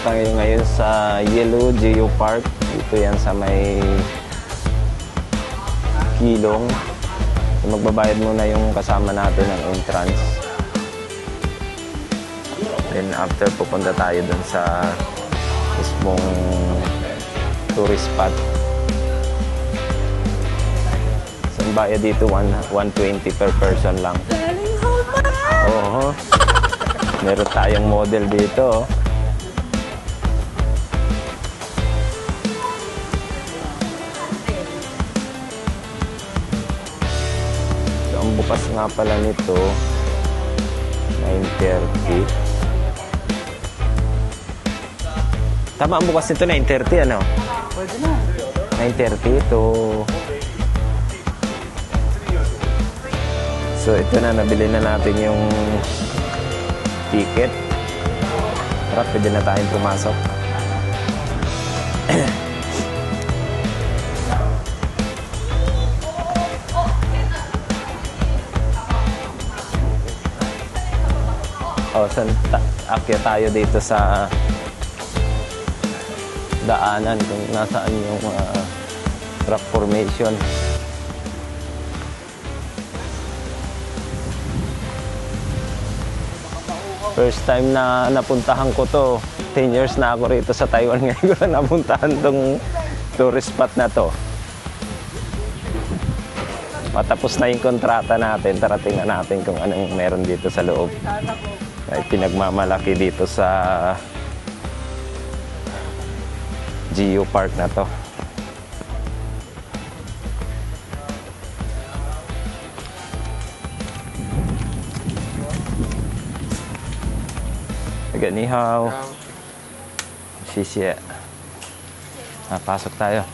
tayo ngayon sa Yellow Geopark. Ito yan sa may Kilong. So, magbabayad muna yung kasama natin ng entrance. Then after, pupunta tayo dun sa mismong tourist spot. So, ang bayad dito 120 per person lang. Oo. Meron tayong model dito. So, ang bukas nga pala nito 9:30. Tama ang bukas nito 9:30 ano? Pwede na. 9:30 ito. So ito na, nabili na natin yung ticket. Tara, pwede na tayong pumasok. Akyat tayo dito sa daanan kung nasaan yung rock formation. First time na napuntahan ko to. 10 years na ako rito sa Taiwan. Ngayon ko na napuntahan tong tourist spot na to. Matapos na yung kontrata natin. Tara tingnan natin kung anong meron dito sa loob. Ay pinagmamalaki dito sa Geopark na to. Ni hao. Xie. Pasok tayo.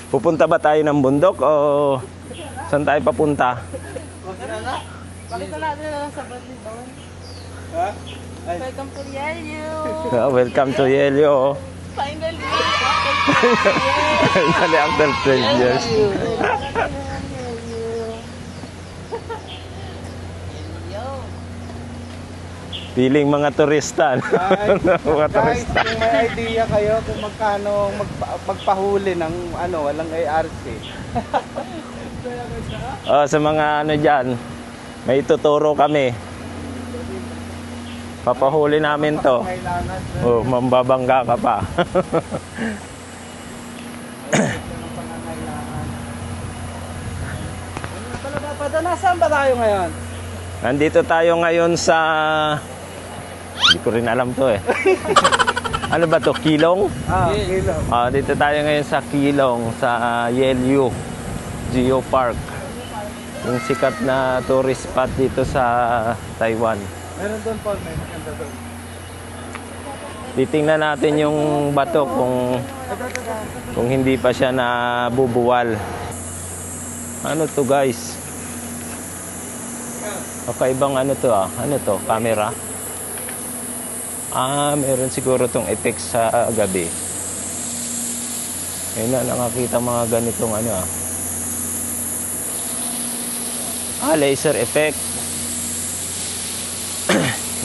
Pupunta ba tayo ng bundok o saan tayo papunta? Pakita natin na lang sa Badminton. Welcome to Yelio. Welcome to Yelio. Finally. Finally after 12 years. Piling mga turista. Mga Guys, kung may idea kayo kung magkano magpahuli ng walang ARC. Sa mga dyan, may tuturo kami. Papahuli namin to. Mambabangga ka pa. Nasaan ba tayo ngayon? Nandito tayo ngayon sa... Hindi ko rin alam to eh. Ano ba to? Kilong? Kilong. Dito tayo ngayon sa Kilong, sa Yelio Geopark. Yung sikat na tourist spot dito sa Taiwan. Meron doon po, may maganda doon. Titingnan natin yung bato kung hindi pa siya nabubuwal. Ano to guys? Kakaibang ano to Ano to? Camera? Meron siguro tong effect sa gabi. Ngayon na nakakita mga ganitong laser effect.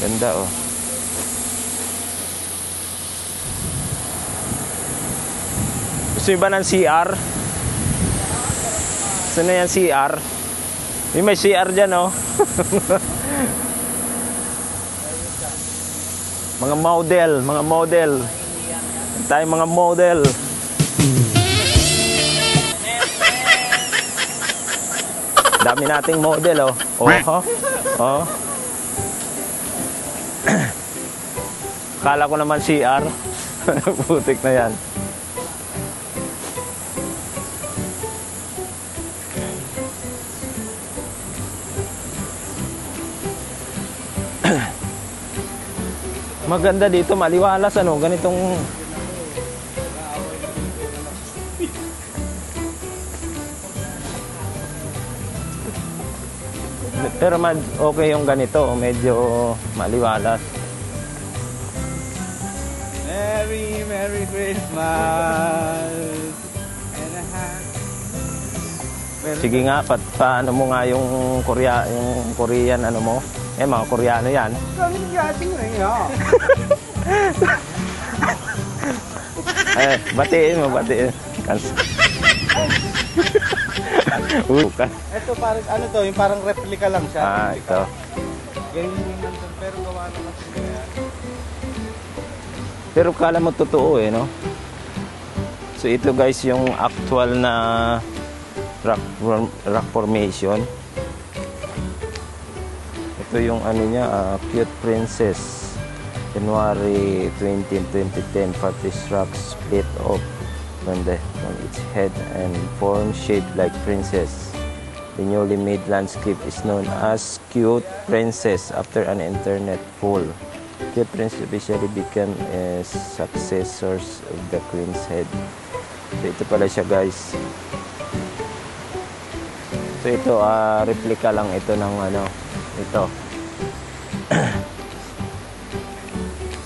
Ganda Gusto nyo ba ng CR? Saan na yan CR? May CR dyan Mga model. Tayo mga model. Dami nating model Kala ko naman CR. Putik na yan. Maganda dito, maliwalas ganitong pero okay yung ganito, medyo maliwalas. Merry Christmas and a Sige nga, paano mo nga yung Korean ano mo? Mga Koreano yan. Batiin mo, batiin. Ito parang ano to, yung parang replica lang siya. Ito. Ganyan yung nandun, pero gawa naman siya. Pero kala mo totoo no? So ito guys yung actual na rock formation. Ito yung ano niya, Cute Princess. January 20, 2010, Fattish rock split off from its head and form shaped like princess. The newly made landscape is known as Cute Princess after an internet poll. Cute Princess officially became successors of the Queen's Head. So ito pala siya guys. So ito replica lang ito ng ano, ito.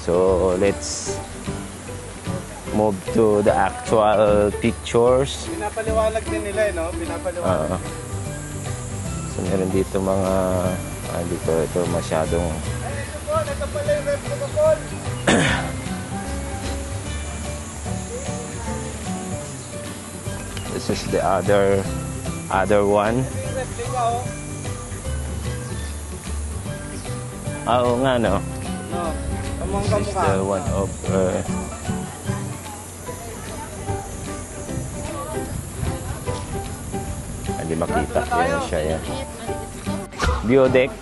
So let's move to the actual pictures. Pinapaliwanag din nila no? Pinapaliwanag. So meron dito mga dito ito masyadong ito pala yung replica Paul. This is the other one. Yung replica Oo nga no. No. Kamang This is kamukha. the one of hindi makita. Yan siya yan. View deck.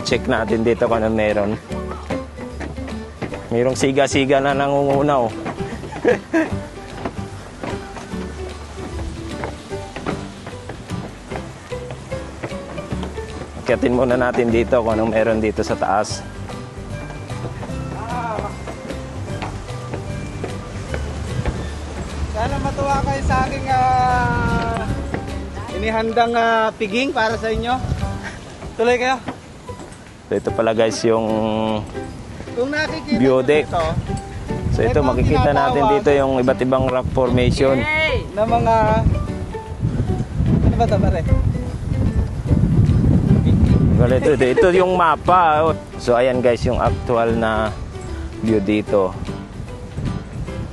Check natin dito kung ano meron. Mayroong siga-siga na nangungunaw. Akyatin muna natin dito kung anong meron dito sa taas. Sana matuwa kayo sa aking inihandang piging para sa inyo. Tuloy kayo. So ito pala guys yung Kung nakikita view nyo deck. dito, So ito makikita natin dito yung iba't ibang rock formation. na mga ano ba ito pare? Ito yung mapa. So ayan guys yung actual na view dito.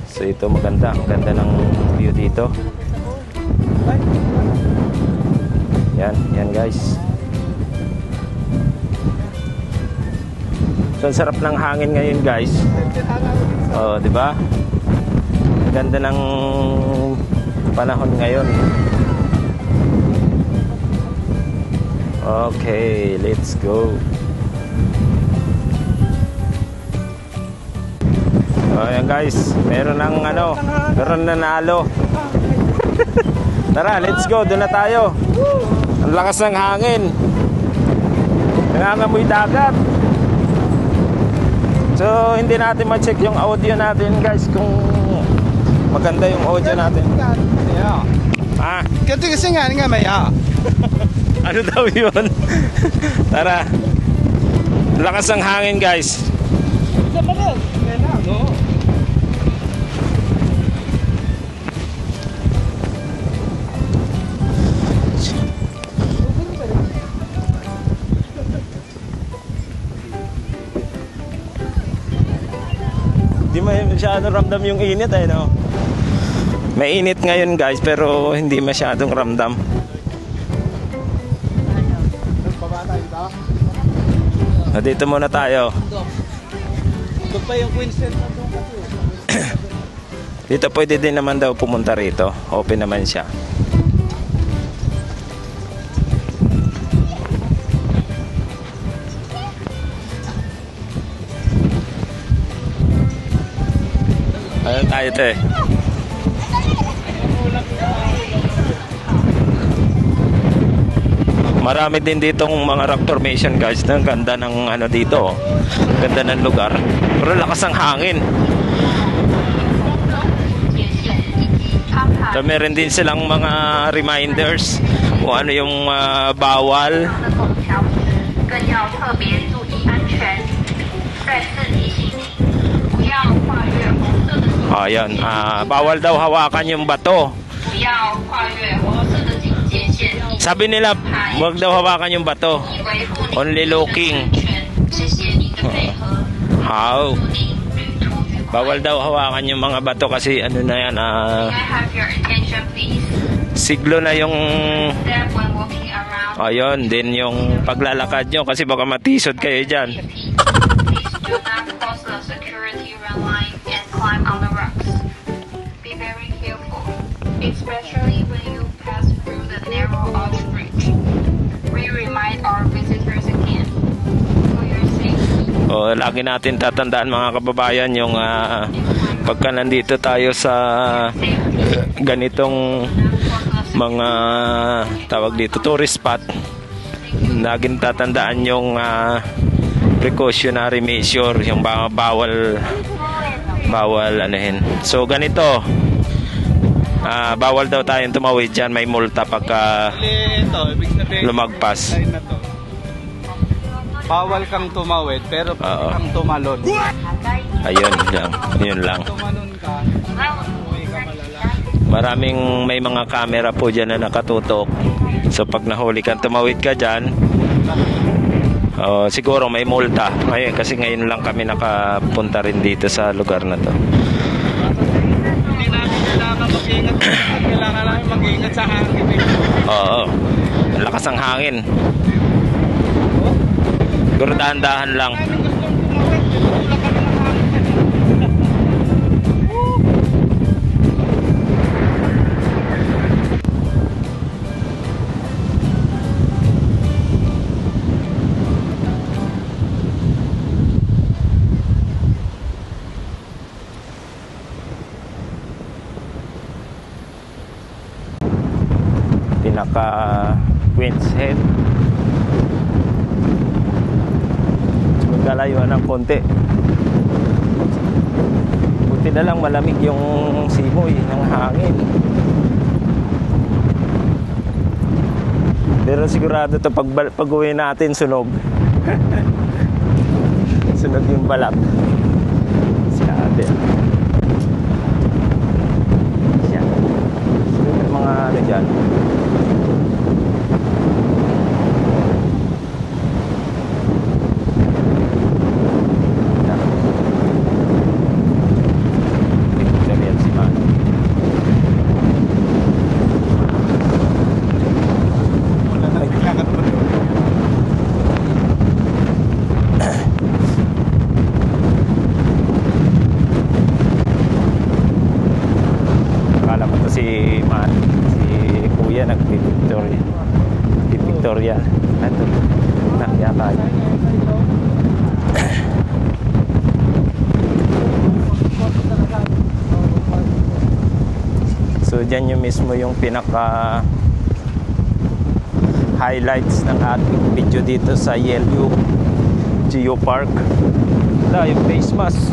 So ito maganda, ang ganda ng view dito. Yan guys. So ang sarap ng hangin ngayon guys. Oh, di ba? Ganda ng panahon ngayon. Okay, let's go. Ayan guys, meron ng ano, meron nanalo. Tara, let's go, doon na tayo. Ang lakas ng hangin. Nangangamoy dagat. So, hindi natin ma-check yung audio natin guys kung maganda yung audio natin. Ah, kasi nga maya. ano daw yun? Tara. Lakas ng hangin guys. Hindi masyadong ramdam yung init no? May init ngayon guys pero hindi masyadong ramdam. Dito muna tayo. Ito pa yung Queen's Head na doon kasi. Dito pwede din naman daw pumunta rito. Open naman siya. Ayun tayo te. Marami din ditong mga rock formation guys. Ang ganda ng ano dito. Ganda ng lugar. Pero lakas ng hangin. So meron din silang mga reminders kung ano yung bawal. Ayan, bawal daw hawakan yung bato. Sabi nila, huwag daw hawakan yung bato. Only looking. How? Bawal daw hawakan yung mga bato kasi ano na yan, siglo na yung ayun, din yung paglalakad nyo kasi baka matisod kayo dyan. Do not cross the security red line and climb on the rocks. Be very careful, especially when you pass through the narrow arch bridge. We remind our visitors again, for your safety. Lagi natin tatandaan mga kababayan yung pagka nandito tayo sa ganitong mga tawag dito tourist spot, laging tatandaan yung precautionary measure, yung bawal anahin. So ganito, bawal daw tayong tumawid dyan, may multa pagka lumagpas. Bawal kang tumawid pero pwede kang tumalon. Ayun lang, yun lang. Tumalon ka, uwi ka malala. Maraming may mga camera po dyan na nakatutok. So pag nahuli kang tumawid ka dyan, siguro may multa. Ngayon, kasi ngayon lang kami nakapunta rin dito sa lugar na to. Hindi namin kailangan mag-ingat. Kailangan namin mag-ingat sa hangin. Oo. Ang lakas ng hangin. Siguro dahan-dahan lang. Namin gustong tumawid. Wala kami ng hangin. Pinaka Queen's Head. Magkalayuan ng konti. Buti na lang malamig yung simoy ng hangin. Pero sigurado to pag uwi natin sunog. Sunog yung balat. Sabi. Yan. Yung mga ano dyan. Victoria. Ito. Yata yun. So dyan yung mismo yung pinaka highlights ng ating video dito sa Yelyu Geopark. Wala yung face mask.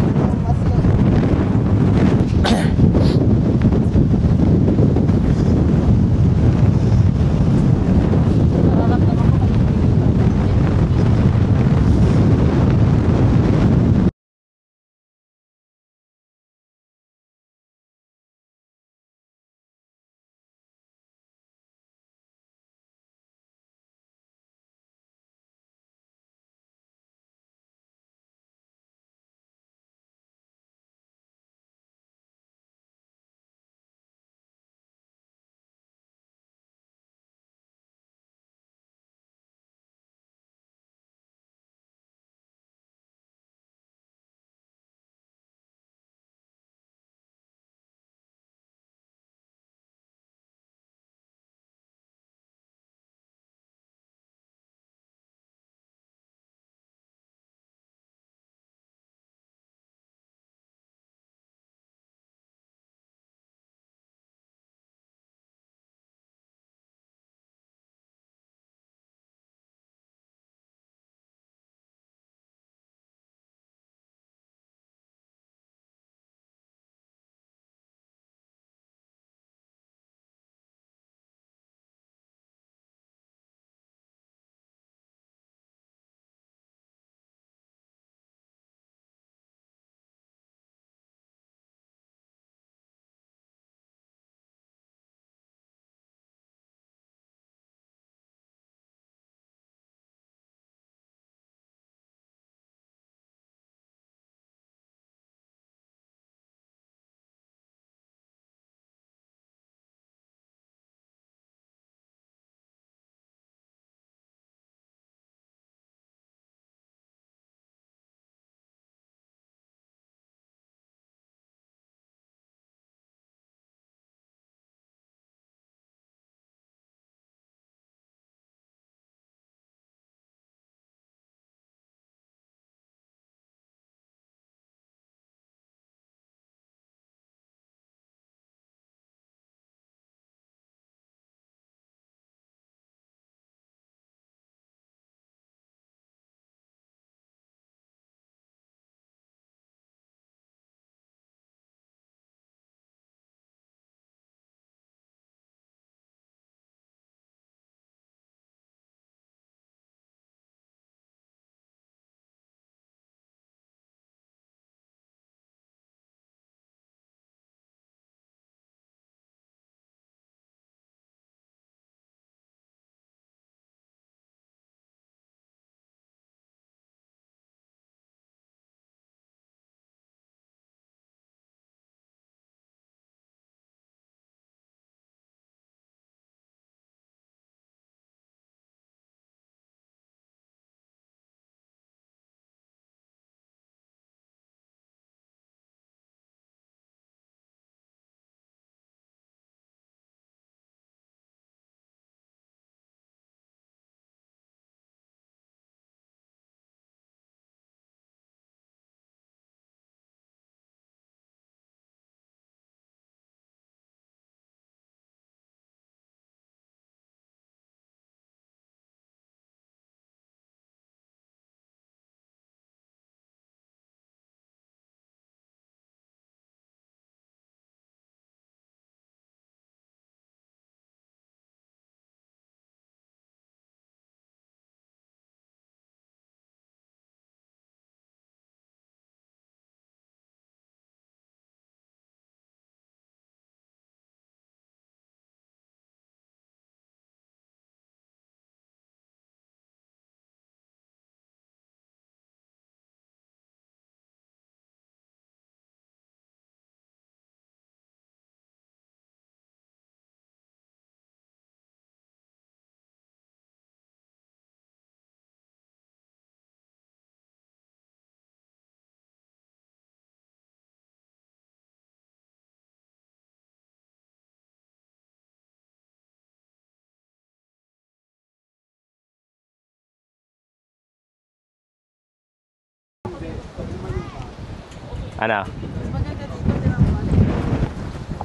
Ano? Mas maganda dito din ang ano.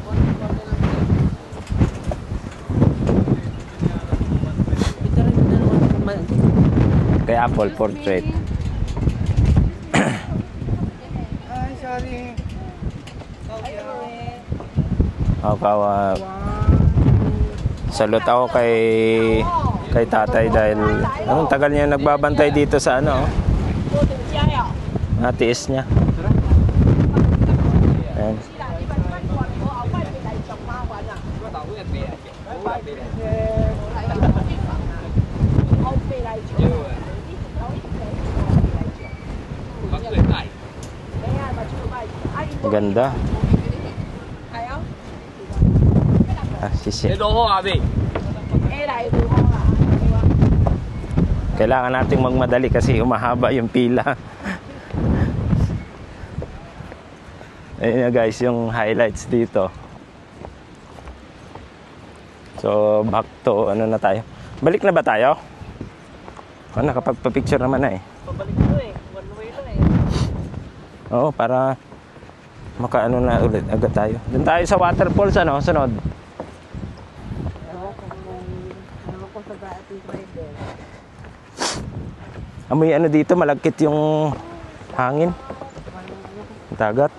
Konti-konti lang dito. Ito rin na Kay Apple Portrait. Ay, sorry. Salute ako kay tatay dahil anong tagal niya nagbabantay dito sa ano. Natiis niya. Ayan. Ganda. Sisi. Kailangan nating magmadali kasi umahaba yung pila. Ayun na guys, yung highlights dito. So, back to ano na tayo. Balik na ba tayo? Oh, nakapagpa-picture naman na eh. Pabalik ko eh. One way lang eh. Oo, para makaano na ulit agad tayo. Doon tayo sa waterfalls, ano? Sunod. Ano ko sa dati rider. Amoy ano dito, malagkit yung hangin. Dagat.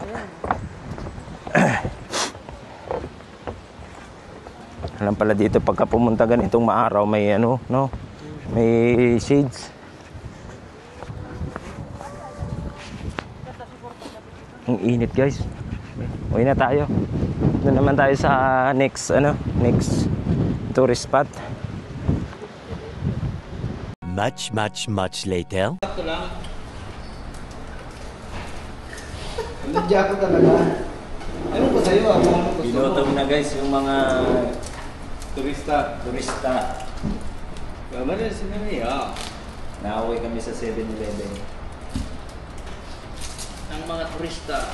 Alam pala dito pagka pumunta ganitong maaraw may ano, no? May shades. Ang init, guys. Uwi na tayo. Doon naman tayo sa next tourist spot. Much later. Hindi ako talaga. Ano ko sa'yo? Ano ko sa'yo? Binotom na guys yung mga Turista. Gambar sini ya. Nauwi kami sa 7-Eleven. Ang mga turista.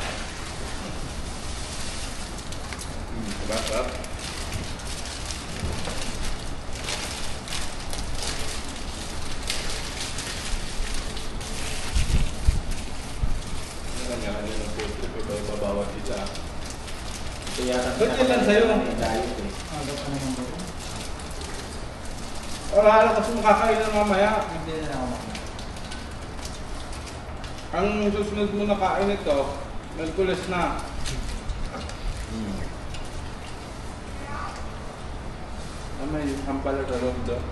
Bakit? Ba't yan lang sa'yo? Wala kasi makakain na mamaya. Hindi na ako makakain. Ang susunod mo na kain ito, Merkules na. May hampala sa loob doon.